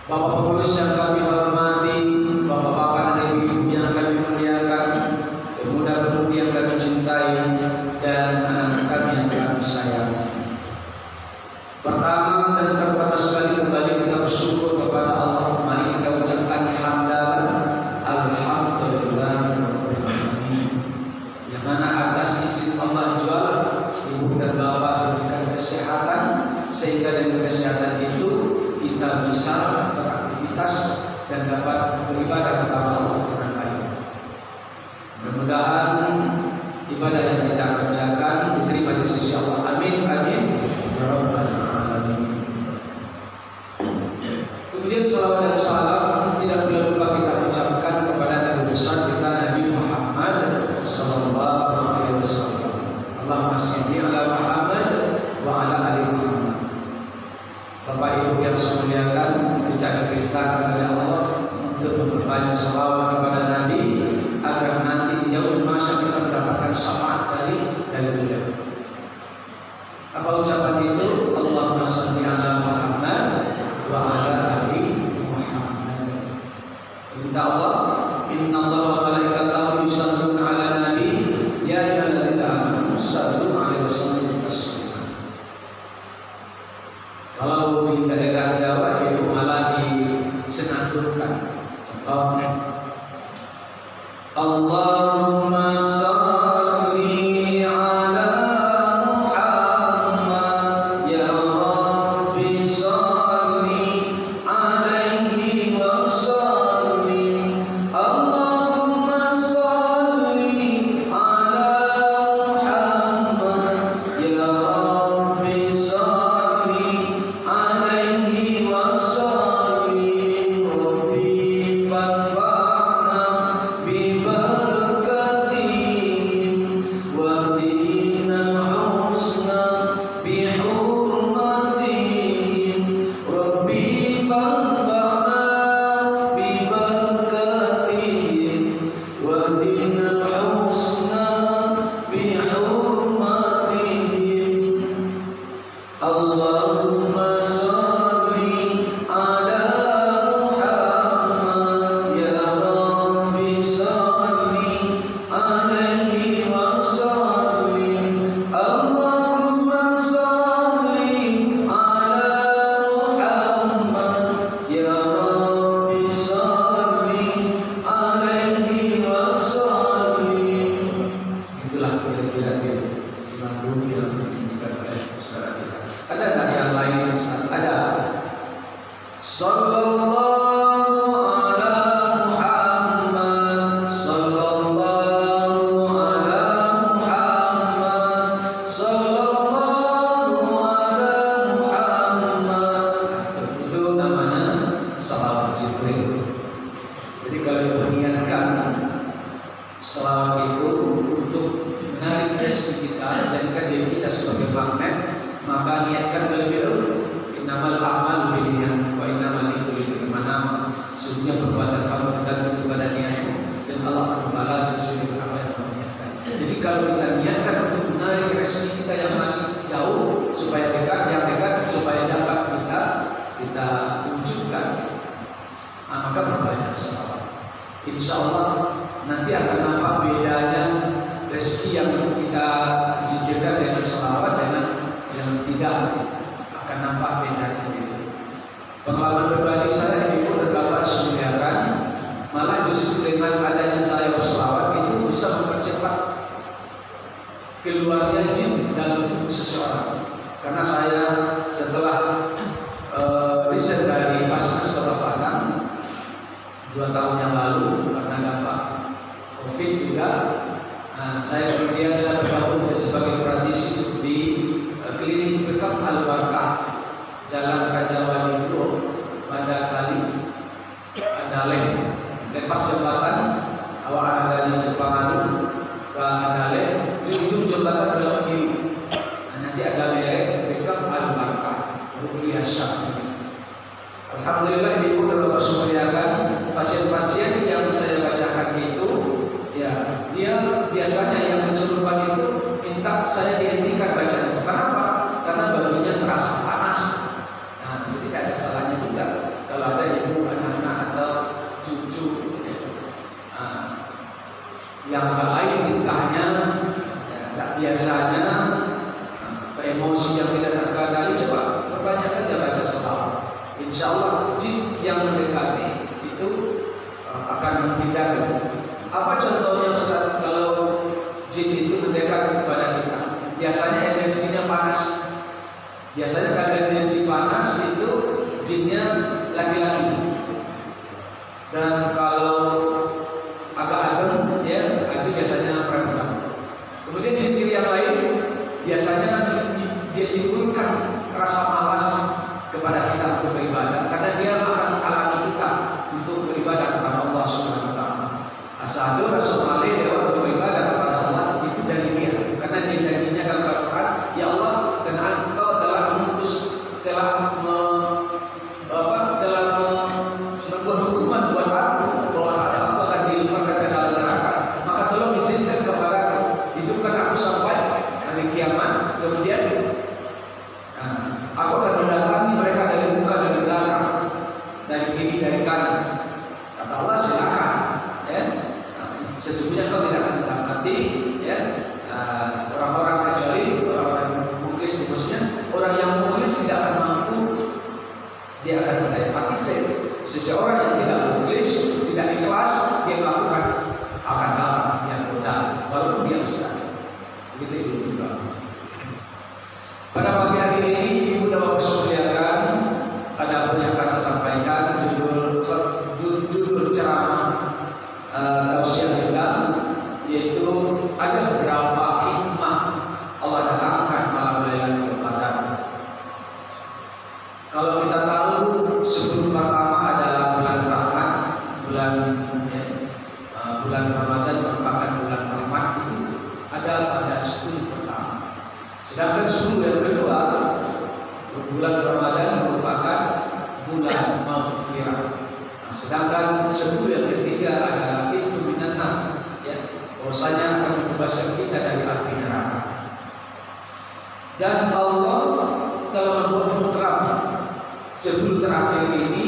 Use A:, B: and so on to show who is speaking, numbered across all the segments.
A: Bapak pengurus yang kami hormati, bapak-bapak dan ibu-ibu yang kami muliakan, pemuda-pemudi yang kami cintai, dan anak-anak kami yang kami sayang. Pertama dan terutama sekali kembali kita bersyukur kepada Allah. Mari kita ucapkan hamdalah, alhamdulillah, yang mana atas izin Allah jual ibu dan bapak diberikan kesehatan, sehingga dengan kesehatan itu kita bisa beraktivitas dan dapat beribadah kepada Allah dengan baik. Mudah-mudahan ibadah yang kita kerjakan diterima di sisi Allah. Amin, amin, ya rabbal alamin. Kemudian salawat dan salam tidak boleh lupa kita ucapkan kepada Nabi besar kita, Nabi Muhammad sallallahu alaihi wasallam. Allahumma shalli ala Muhammad wa ala ali Muhammad. Bapak Ibu yang saya muliakan, kita diperintahkan oleh Allah untuk memperbanyak salawat kepada Nabi agar nanti di yaumul mahsyar kita mendapatkan syafaat dari beliau. Apa ucapan itu? Allahumma shalli ala Muhammad wa ala ali Muhammad. Inna Allah, inna Allah wa malaikatahu yusholluna ala nabi, ya ayyuhalladzina amanu shallu alaihi wa sallimu taslima. Kalau di daerah Jawa itu malah disenandungkan. Contohnya, Allahumma shalli ala Muhammad, ya Rabbi shalli alaihi wa sallim. Allahumma shalli ala Muhammad, ya Rabbi shalli alaihi wa sallim. Rabbi fanfa'na bi barakatihim wa dinal husna bi hurmatihim. Rabbi fanfa'na bi barakatihim wa dinal husna bi hurmatihim. Allahumma shalli ala Muhammad, ya Rabbi shalli alaihi wa sallim. Allahumma shalli ala Muhammad, ya Rabbi shalli alaihi wa sallim. Itulah kira-kira senandung yang diinginkan oleh saudara kita. Ada tak yang lain yang ada? Sallallahu ala Muhammad, sallallahu ala Muhammad, sallallahu ala Muhammad. Itu namanya salawat Jibril. Jadi kalau mengingatkan salawat itu untuk menarik rezeki kita, jadikan diri kita sebagai magnet, maka niatkan terlebih dahulu. Innamal a'malu binniyat wa innamal likulli imrin ma nawa. Sesungguhnya perbuatan kamu tergantung kepada niatmu, dan Allah akan membalas sesuai dengan apa yang kamu niatkan. Jadi kalau kita niatkan untuk menarik rezeki kita yang masih jauh supaya dekat, yang dekat supaya dapat kita wujudkan, maka berbanyak salawat. Insya Allah nanti akan nampak bedanya rezeki yang kita zikirkan dengan salawat dengan yang tidak, akan nampak bedanya. Pengalaman pribadi saya, ibu dan bapak semuliakan, malah justru dengan adanya saya bersalawat itu bisa mempercepat keluarnya jin dalam tubuh seseorang. Karena saya setelah riset dari Pasmas Kota Padang 2 tahun yang lalu karena dampak COVID juga, saya kemudian bergabung sebagai praktisi di klinik Bekam Al-Barkah, Jalan Kajawali Bro, pada kali Adalen, lepas jembatan awak dari Sepangalu ke Adalen, di ujung jembatan belok kiri. Nanti ada merek Bekam Al-Barkah, Ruqyah Syah. Alhamdulillah ibu dan bapak semuliakan, pasien-pasien yang saya bacakan itu, ya dia biasanya yang kesurupan itu minta saya dihentikan bacaan itu. Kenapa? Karena baginya terasa panas. Nah, jadi tidak ada salahnya juga kalau ada yang insya Allah jin yang mendekati itu akan menghindar. Apa contohnya Ustaz kalau jin itu mendekat kepada kita? Biasanya energinya panas. Biasanya kalau energi panas itu jinnya laki-laki. Dan kalau agak adem ya itu biasanya perempuan. Kemudian ciri-ciri yang lain biasanya dia timbulkan rasa malas kepada kita untuk beribadah karena dia akan menghalangi kita untuk beribadah kepada Allah Subhanahu wa taala. Asal Rasul Ali dia untuk beribadah kepada Allah itu dari dia karena dia janjinya dalam Al-Qur'an, ya Allah dan Engkau telah memutus telah membuat hukuman buat aku bahwa saat aku akan dilemparkan ke dalam neraka, maka tolong izinkan kepada hidupkan aku sampai hari kiamat, kemudian aku akan mendatangi mereka dari muka, dari belakang, dari kiri, dari kanan. Kata Allah, silakan. Ya. Sesungguhnya kau tidak akan mendapati ya, orang-orang kecuali orang-orang mukhlis, maksudnya orang yang mukhlis tidak akan mampu, dia akan berdaya. Tapi seseorang yang tidak mukhlis, tidak ikhlas, dia melakukan akan dapat yang mudah, walaupun dia besar. Begitu itu juga. Pada pagi hari ini Ibu dan Bapak sekalian, ada yang akan saya sampaikan judul ceramah tausiah kita, yaitu ada beberapa hikmah Allah datangkan malam Lailatul Qadar. Kalau kita tahu 10 pertama adalah bulan rahmat, bulan Ramadan merupakan bulan rahmat itu ada pada 10 pertama. Sedangkan 10 yang kedua, bulan Ramadan merupakan bulan maghfirah. Sedangkan 10 yang ketiga adalah itu minan nar, ya, bahwasanya akan membebaskan kita dari api neraka. Dan Allah telah membuat program 10 terakhir ini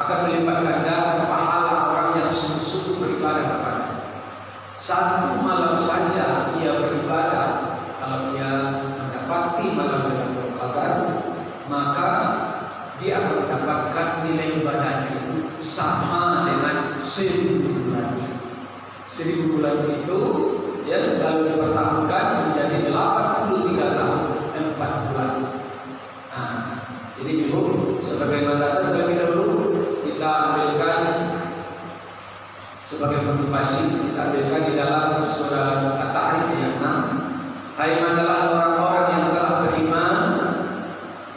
A: akan melipat gandakan pahala orang yang sungguh-sungguh beribadah kepada. Satu malam saja dia beribadah, kalau dia mendapati malam Lailatul Qadar, maka dia akan mendapatkan nilai ibadahnya itu sama dengan 1000 bulan. 1000 bulan itu ya kalau dipertahankan menjadi 83 tahun 4 bulan. Nah, jadi Ibu sebagai landasan terlebih dahulu kita ambilkan sebagai motivasi, kita ambilkan di dalam surah At-Tahrim ayat 6. Hai manalah orang-orang yang telah beriman,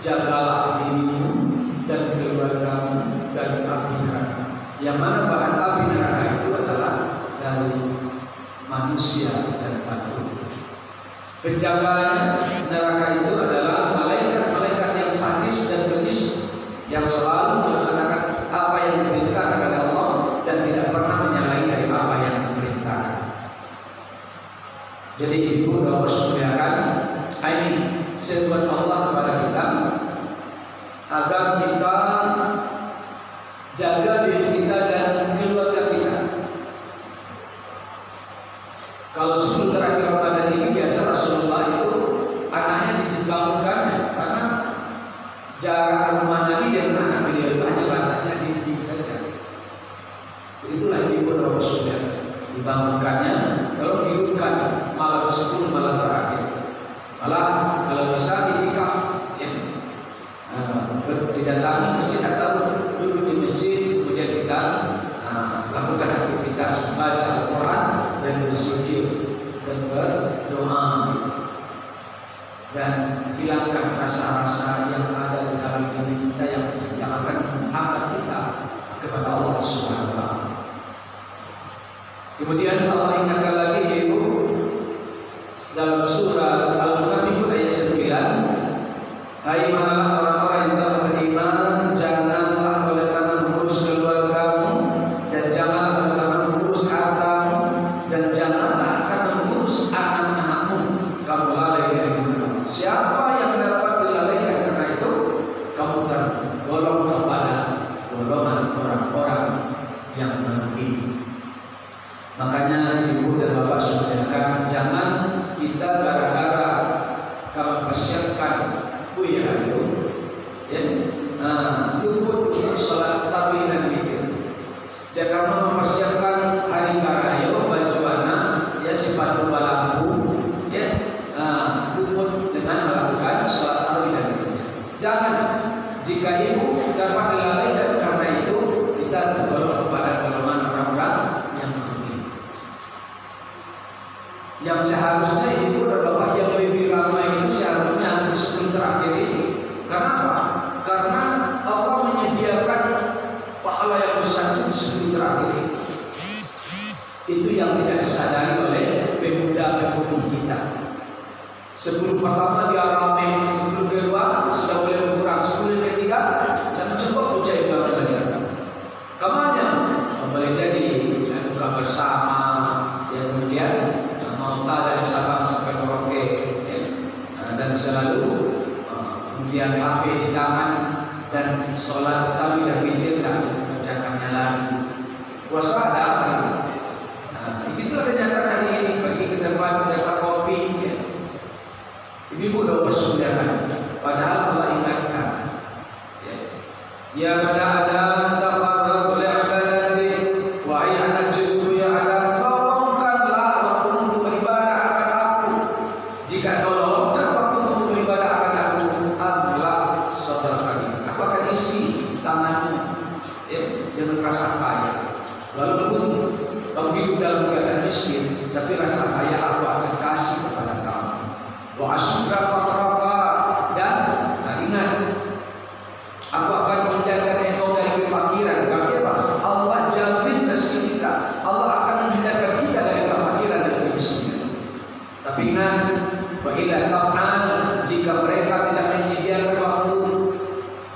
A: jagalah dirimu dan keluargamu dari api neraka. Yang mana bahan api neraka itu adalah dari manusia dan batu. Penjaga neraka itu adalah malaikat-malaikat yang sadis dan bengis yang selalu melaksanakan apa yang diperintahkan oleh Allah dan tidak pernah menyalahi dari apa yang diperintahkan. Jadi Ibu dan Bapak sekalian, ini sebuah Allah kepada kita agar kita jaga diri kita dan keluarga kita. Kalau 10 terakhir Ramadan ini biasa Rasulullah itu anaknya dibangunkan karena jarak rumah Nabi dengan anak beliau itu hanya batasnya dinding saja. Itulah Ibu dan Bapak sekalian, dibangunkannya kalau hidupkan malam 10 malam terakhir. Malah kalau bisa itikaf ya. Didatangi masjid atau duduk di masjid, kemudian kita lakukan aktivitas baca Al-Quran dan berzikir dan berdoa dan hilangkan rasa-rasa yang ada di dalam diri kita yang akan menghambat kita kepada Allah Subhanahu wa taala. Kemudian Allah ingatkan lagi yaitu dalam surah Al-Munafiqun ayat 9, hai manalah orang-orang yang telah beriman, janganlah oleh karena mengurus keluargamu dan janganlah oleh karena mengurus hartamu dan janganlah karena mengurus anak-anakmu kamu lalai dari Allah. Siapa yang dapat dilalaikan karena itu, kamu tergolong kepada golongan orang-orang yang merugi. Makanya Ibu dan Bapak sekalian, jangan kita gara-gara kalau persiapkan kuliah itu Ya, luput untuk sholat tarawih dan witir. Dia karena mempersiapkan hari raya baju anak, ya sepatu lampu, ya luput dengan melakukan sholat tarawih dan witir. Jangan jika ibu dapat dilalaikan karena itu kita tergolong pada golongan orang-orang yang merugi. Yang seharusnya ibu dan bapak yang lebih ramai itu seharusnya di 10 terakhir ini. Kenapa? Karena Allah menyediakan pahala yang besar itu di 10 terakhir ini. Itu yang tidak disadari oleh pemuda-pemudi kita. 10 pertama dia ramai, 10 kedua sudah mulai berkurang, 10 ketiga dan cukup ucap ibadah dengan kamarnya boleh jadi buka bersama, ya kemudian mauta dari Sabang sampai Merauke, ya, dan selalu kemudian HP di tangan dan sholat tarawih dan witir dan mengerjakannya lagi. Puasa ada apa? Itulah kenyataan hari ini. Pergi ke tempat kopi, ya. Ibu sudah bersudahan, padahal Allah ingatkan, ya pada ada tafarraq li'ibadati, wahai anak cucu yang ada, lowongkanlah waktu untuk beribadah akan aku. Jika kau lowongkan waktu untuk beribadah akan aku, amlah sadaqah, aku akan isi tanganmu, ya, dengan rasa kaya. Walaupun kamu hidup dalam keadaan miskin, tapi rasa kaya aku akan kasih kepada kamu. Wa asyukra fatraka, dan ingat, aku akan menghindarkan engkau dari kefakiran. Berarti apa? Allah jamin rezeki kita. Allah akan menghindarkan kita dari kefakiran dan kemiskinan. Tapi ingat, wa illa taf'al, jika mereka tidak menyediakan waktu,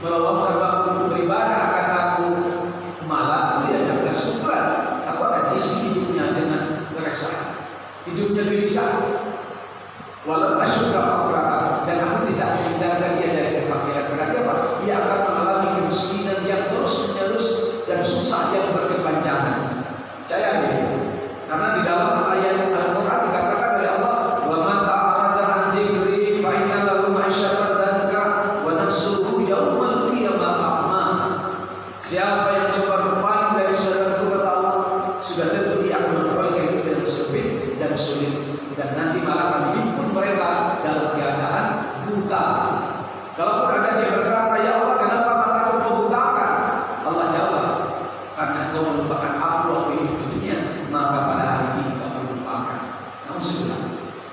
A: meluangkan waktu untuk beribadah akan aku, malah dia ada kesukaran. Aku akan isi hidupnya dengan keresahan, hidupnya gelisah. Walau asyukra fatraka, dan aku tidak menghindarkan dia dari kefakiran. Berarti apa? Dia akan mengalami kemiskinan yang terus menerus dan susah yang berkepanjangan. Percaya dia, karena di dalam ayat Al-Quran dikatakan oleh Allah, wa man a'rada an dzikri fa inna lahu ma'isyatan danka wa nahsyuruhu yaumal qiyamah a'ma. Siapa yang coba berpaling dari syariatku, kata Allah, sudah tentu dia akan memperoleh kehidupan yang sempit dan sulit, dan nanti malah kami himpun mereka dalam keadaan buta. Kalaupun ada dia berkata, ya Allah, kenapa mataku kau butakan? Allah jawab, karena kau melupakan aku waktu hidup di dunia, maka pada hari ini kau melupakan. Namun sudah.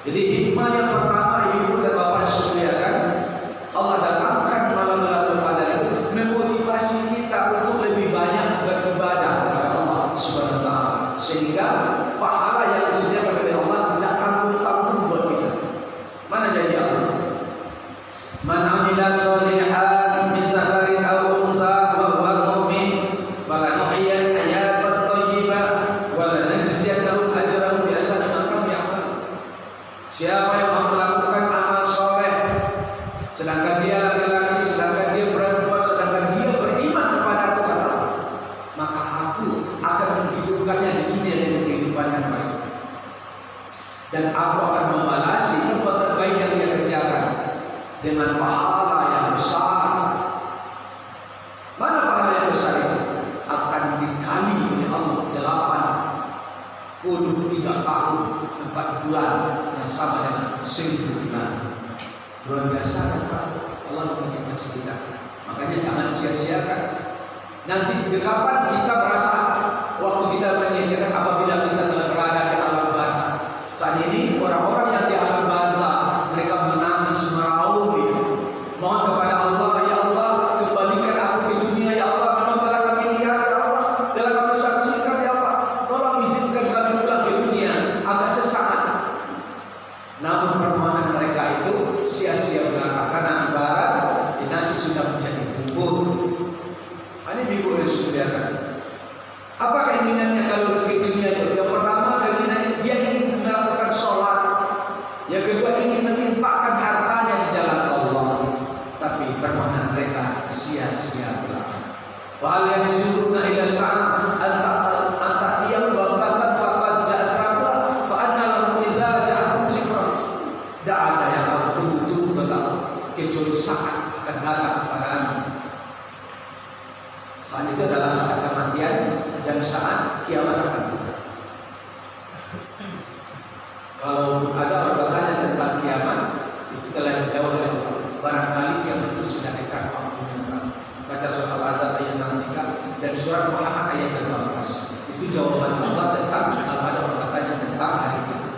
A: Jadi hikmah yang pertama, ibu dan bapak sekalian, Allah datangkan malam Lailatul Qadar itu memotivasi kita untuk lebih banyak beribadah kepada Allah Subhanahu wa taala, sehingga pahala yang disediakan oleh Allah tidak tanggung-tanggung buat kita. Mana janji Allah? Man amila sholihan min zakarin aw unsa wa huwa mu'min falanuhyiyannahu hayatan thayyibah wa lanajziyannahum ajrahum bi ahsani ma kanu ya'malun. Siapa yang melakukan amal soleh sedangkan dia laki-laki, sedangkan dia perempuan, sedangkan dia beriman kepada Aku, kata Allah, maka Aku akan menghidupkannya di dunia dengan kehidupan yang baik, dan Aku akan membalasi perbuatan baik yang dia kerjakan dengan pahala yang besar. Mana pahala yang besar itu? Akan dikali oleh Allah 83 tahun 4 bulan yang sama dengan 1000 bulan. Luar biasa kan Pak? Allah memotivasi kita. Makanya jangan sia-siakan. Nanti kapan kita merasa waktu kita menyediakan apabila kita telah berada di alam barzah. Saat ini orang-orang yang di alam barzah, mereka menangis meraung, mohon kepada Allah, ya Allah, kembalikan aku ke dunia, ya Allah, memang telah kami lihat, ya Allah, telah kami saksikan, ya Allah, tolong izinkan kami pulang ke dunia, agak sesaat. Namun permohonan mereka itu sia-sia belaka, karena ibarat nasi sudah menjadi bubur. Ini ibu yang sediakan. Apa keinginannya kalau ke dunia itu? Yang pertama, keinginannya dia ingin melakukan sholat. Yang kedua, ingin menginfakkan hartanya di jalan Allah. Tapi permohonan mereka sia-sia belaka. Fahal yang disebutna ila sa'am antatiyam waqatan faqad ja'asraka fa'anna lahu idza ja'akum zikra. Tidak ada yang kamu tunggu-tunggu kecuali saat akan datang kepadamu Saat itu adalah saat kematian dan saat kiamat akan datang. Kalau ada orang bertanya tentang kiamat, itu telah dijawab oleh Allah. Barangkali kiamat itu sudah dekat waktunya datang. Baca surat Al-Ahzab ayat 63 dan surat Muhammad ayat 18. Itu jawaban Allah tentang kalau ada orang bertanya tentang hari kiamat.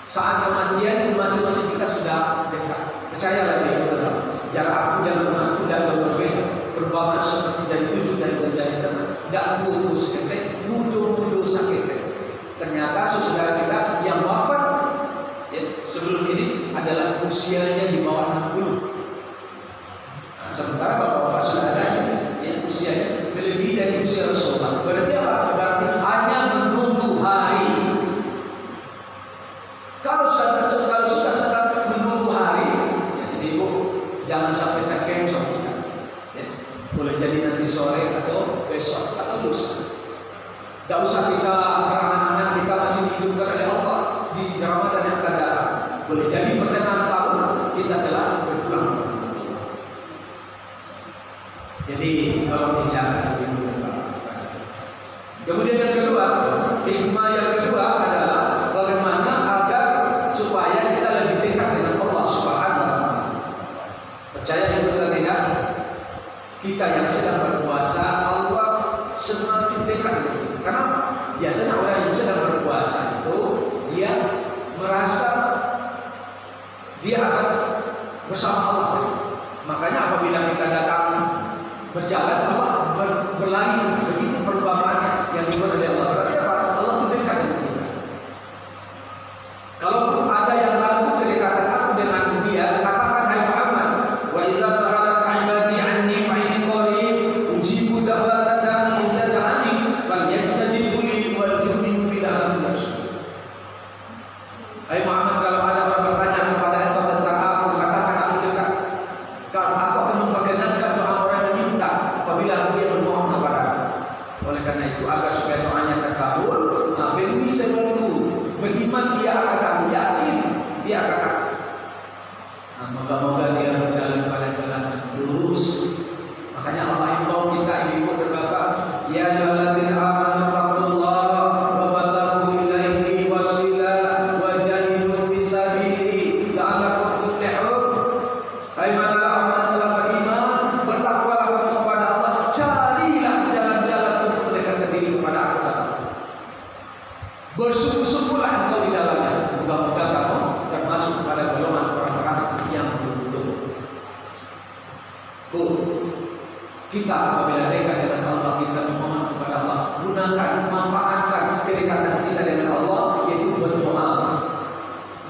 A: Saat kematian masing-masing kita sudah dekat. Percayalah dia benar. Jarak aku dan umatku tidak jauh berbeda. Berbauran seperti jari tujuh dari menjadi tengah. Tak putus seketik, mudo seketik. Ternyata saudara kita yang wafat ya, sebelum ini adalah usianya di bawah 60. Nah, sementara bapak-bapak saudaranya ya, usianya melebihi dari usia Rasulullah. Berarti apa? Berarti hanya menunggu hari. Kalau sudah sedang menunggu hari, ya, jadi ibu jangan sampai terkecoh. Ya. Boleh jadi nanti sore atau besok atau lusa. Tidak usah kita berangan-angan kita masih dihidupkan oleh Allah di Ramadan yang akan datang. Boleh jadi pertengahan tahun kita telah berpulang. Jadi kalau dijaga dulu. Kemudian yang kedua, hikmah yang kedua adalah bagaimana agar supaya kita lebih dekat dengan Allah Subhanahu wa taala. Percaya itu atau tidak? Kita yang sedang berpuasa, Allah semakin dekat dengan kita. Kenapa? Biasanya orang yang sedang berpuasa itu dia merasa dia akan bersama Allah. Makanya apabila kita datang berjalan, Allah berlari begitu perumpamaannya yang dibuat oleh Allah. Berarti apa? Allah itu dekat dengan kita. Kalau ada yang ragu kedekatan aku dengan dia, katakan hai Muhammad, wa idza sa'alaka 'ibadi 'anni fa inni qarib ujibu da'wata da'i idza da'ani falyastajibu li wal yu'minu bi la'allahum yarshudun. Hai Muhammad, kalau ada orang bertanya kepada engkau tentang aku, katakan aku dekat. Kalau aku akan memperkenankan doa orang yang meminta apabila dia bermohon kepada aku. Oleh karena itu, agar supaya doanya terkabul, penuhi seruanku. Beriman dia akan aku, yakin dia akan aku. Nah, moga-moga dia berjalan pada jalan yang lurus. Makanya Allah imbau kita, ibu-ibu berbapak, ya ayyuhalladzina amanu taqullaha wa battaqu ilaihi wasila wa jahidu fi sabilihi la'allakum tuflihun. Hai manusia yang telah beriman, bertakwalah kamu kepada Allah, carilah jalan-jalan untuk mendekatkan diri kepada aku. Bersungguh-sungguhlah engkau di dalamnya. Moga-moga kamu termasuk pada golongan orang-orang yang beruntung. Kita apabila dekat dengan Allah, kita memohon kepada Allah, gunakan, manfaatkan kedekatan kita dengan Allah, yaitu berdoa.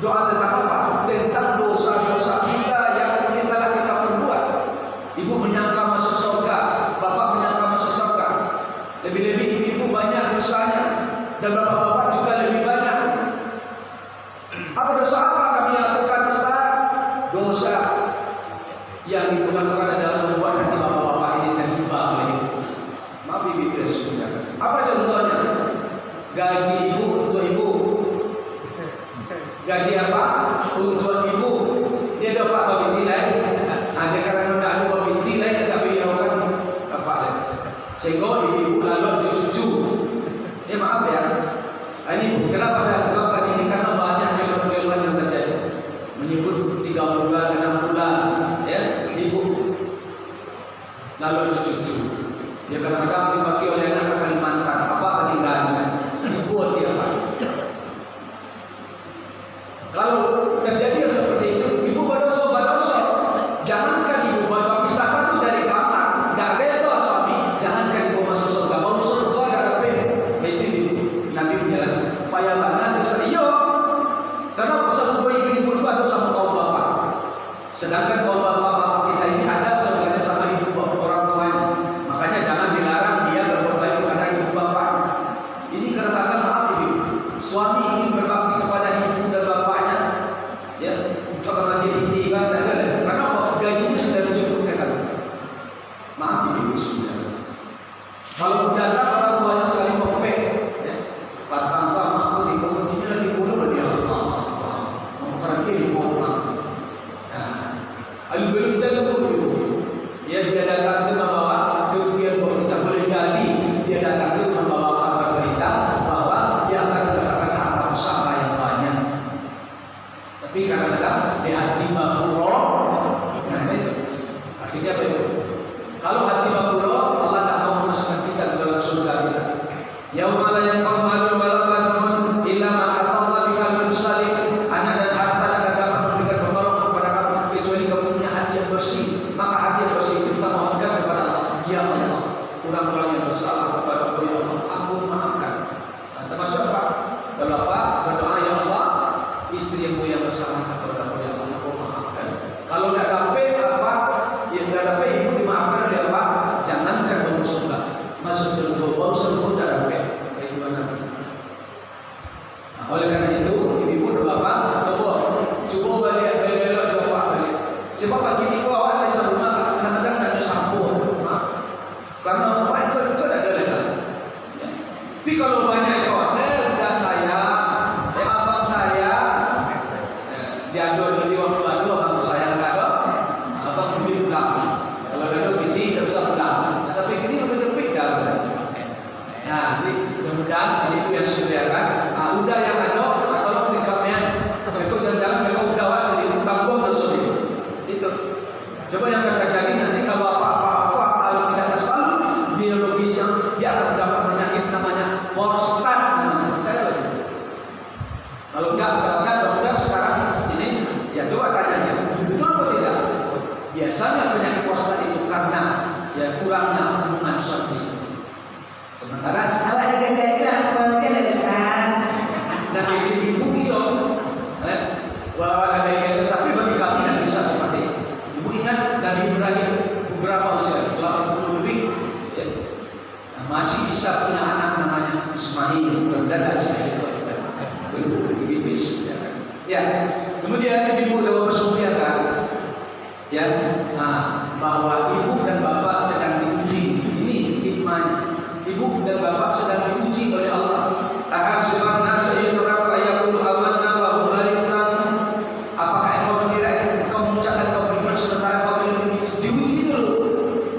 A: Doa tentang apa? Tentang dosa-dosa kita yang telah kita perbuat. Ibu menyangka masuk surga, bapak menyangka masuk surga. Lebih-lebih ibu banyak dosanya dan bapak-bapak juga lebih banyak. Apa dosa apa kami lakukan, Ustaz? Dosa yang ibu lakukan adalah membuat hati bapak-bapak ini terhibah oleh ibu. Maaf ibu sudah. Apa contohnya? Gaji ibu untuk ibu. Gaji apa? Untuk ibu. Dia dapat bagi nilai. Ada karena tidak ada bagi nilai tetapi lakukan apa lagi? Sehingga ibu lalu cucu-cucu. Ya maaf ya. Ini kenapa saya ungkapkan ini, karena banyak keluhan yang terjadi. Menyebut 3 bulan, 6 bulan, ya ibu lalu ada cucu. Dia kadang-kadang dipakai oleh anak ke Kalimantan. Apa lagi gaji? Ibu apa? Kalau terjadi yang seperti itu, ibu berdosa. Jangankan ibu berpisah satu dari kamar, tidak rela suami, jangankan ibu masuk surga. Mau surga ada apa? Itu Nabi menjelaskan. Payah banget serius. Karena sama ibu-ibu itu ada sama kaum bapak. Sedangkan kaum bapak-bapak kita ini ada sebenarnya sama ibu bapak orang tuanya. Makanya jangan dilarang dia berbuat baik kepada ibu bapak. Ini kadang-kadang maaf ibu, suami ingin berbakti kepada ibu dan bapaknya, ya, kalau lagi pendidikan dan lain-lain. Kenapa? Gajinya sudah dicukupkan. Maaf ibu sudah. Kalau udah ada orang tuanya sekali mopek, ya, tanpa aku di komunitasnya lagi bunuh dia. Orang ini mohon. Nah, belum tentu ibu. Ya dia datang itu membawa kerugian buat kita Akhirnya apa itu? Kalau hati makmur, Allah tidak mau memasukkan kita ke dalam surga kita. Yauma la yanfa'u malun wala banun illa man atallaha biqalbin salim. Anak dan harta akan dapat memberikan pertolongan kepada kamu kecuali kamu punya hati yang bersih. Maka hati yang bersih itu kita mohonkan kepada Allah. Ya Allah, kurang-kurang yang bersalah kepada Ya Allah, ampun maafkan. Nah, termasuk apa? Kalau apa? Berdoa ya Allah, istrimu yang bersalah kepada Ya Allah, ampun maafkan. Kalau tidak dapat apa? Ya tidak dapat ibu dimaafkan oleh apa? Jangankan masuk surga, masuk surga baru surga tidak dapat. Bagaimana? Nah, oleh karena itu, ibu dan bapak coba balik jawab balik. Sebab pagi ini kau awak dari sabungan kadang-kadang tak ada sampun. Karena apa itu tidak ada legal. Ya. Tapi kalau banyak kau ada saya, abang saya, diadu beli waktu adu abang saya enggak ada, abang beli pulang. Kalau ada beli tidak usah pulang. Nah, sampai gini lebih terpik dah. Nah, jadi mudah-mudahan ini yang disediakan. Udah yang ada atau pelikapnya, mereka jangan mereka udah wasli tanggung dosa itu. Sebab yang akan terjadi nanti kalau apa-apa kalau tidak tersalut biologisnya dia akan mendapat penyakit namanya prostat. Percaya lagi. Kalau enggak dokter sekarang ini ya coba tanya dia, betul atau tidak? Biasanya penyakit prostat itu karena ya kurangnya hubungan suami istri. Sementara kalau ada gaya-gaya kalau dia ada sekarang nah kecil ibu iyo walau ada gaya-gaya tapi bagi kami tidak bisa seperti itu. Ibu ingat Nabi Ibrahim beberapa usia 80 lebih ya, masih bisa punya anak namanya Ismail dan Ismail ya. Kemudian ibu dan bapak semuanya ya, bahwa ibu dan bapak sedang diuji. Ini hikmahnya. Ibu dan bapak sedang diuji oleh Allah. Tahasiban nas yutraku ayaqulu amanna wa hum la yuftanun. Apakah engkau mengira engkau mengucapkan kau beriman sementara kau belum diuji dulu?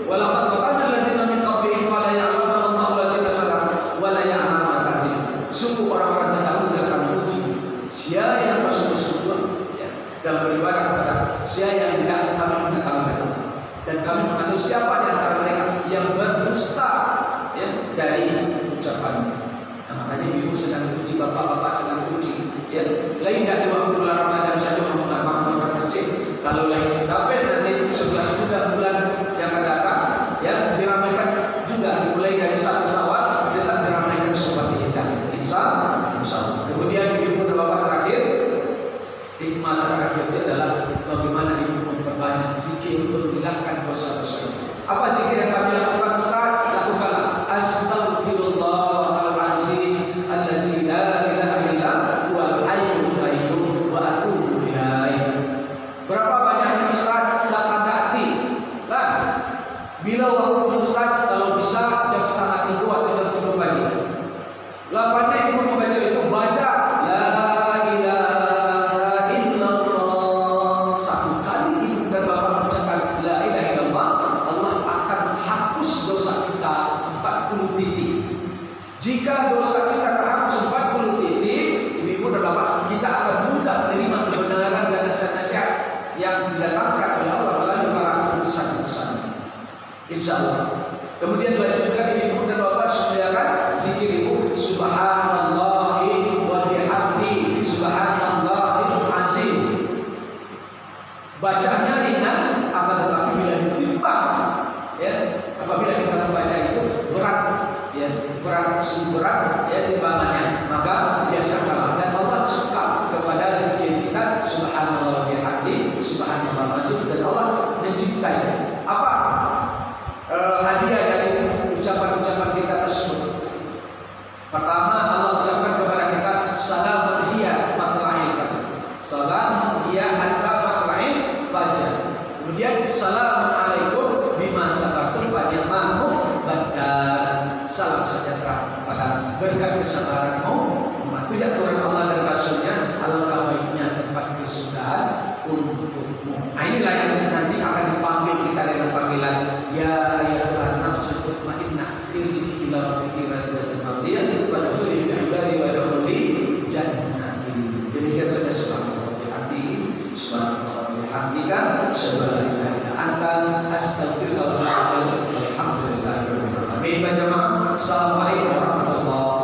A: Walaqad fatanna allazina min qablihim fala ya'lamu Allahu allazina sadaqu wa la ya'lamu al-kadzib. Sungguh orang-orang terdahulu telah kami uji. Siapa yang bersungguh-sungguh ya, dalam beribadah kepada siapa yang tidak kami mengetahui mereka. Dan kami mengatur siapa di antara mereka yang berdusta ya, dari ucapan. Nah, makanya ibu sedang diuji, bapak-bapak sedang diuji. Ya, lain tidak 2 bulan Ramadan saja mengamalkan masjid. Kalau lain sampai nanti 11 bulan yang akan datang, ya diramaikan juga dimulai dari 1 Syawal, tetap diramaikan seperti ini. Insya Allah. Kemudian ibu dan bapak terakhir, hikmah terakhir itu adalah bagaimana ibu memperbanyak zikir untuk menghilangkan dosa-dosa. Apa zikir yang kami lakukan Ustaz? Lakukanlah Astaghfirullahaladzim allazi la ilaha illa huwal hayyul qayyum wa atubu ilaih. Berapa banyaknya Ustaz saat anda hati? Lah, bila waktu Ustaz kalau bisa jam 2:30 atau jam 3 pagi. Lah pandai ibu membaca itu, baca la ilaha illallah. Satu kali ibu dan bapak mengucapkan la ilaha illallah, Allah akan menghapus dosa kita 40 titik. Jika dosa kita terhapus 40 titik, ibu dan bapak, kita akan mudah menerima kebenaran dan nasihat-nasihat yang didatangkan oleh Allah melalui para putusan-putusan. Insya Allah. Kemudian lanjutkan ibu dan bapak semuanya zikir ibu subhanallahi wa bihamdi subhanallahil azim. Bacaannya ringan akan tetapi bila ditimbang ya, apabila kita membaca itu berat ya, berat ya timbangannya, maka biasakanlah. Dan Allah suka kepada zikir kita subhanallah wa bihamdi subhanallahil azim, dan Allah mencintai apa? Hadiah dari ucapan-ucapan kita tersebut. Pertama, Allah ucapkan kepada kita salamun hiya matla'il fajr. Salamun hiya hatta matla'il fajr. Kemudian salamun alaikum bima sabartum fa ni'mal badal. Salam sejahtera pada berkat kesabaranmu mematuhi aturan Allah dan Rasulnya, alangkah baiknya tempat kesudahan untukmu. Nah, inilah yang nanti akan dipanggil kita dengan panggilan ya ayyatuhan nafsul mutmainnah irji'i ila rabbiki radiyatan mardiyah fadkhuli fi ibadi wa dkhuli jannati. Demikian saja subhanallah wa bihamdihi subhanallah wa bihamdika asyhadu an la ilaha illa anta Assalamualaikum warahmatullahi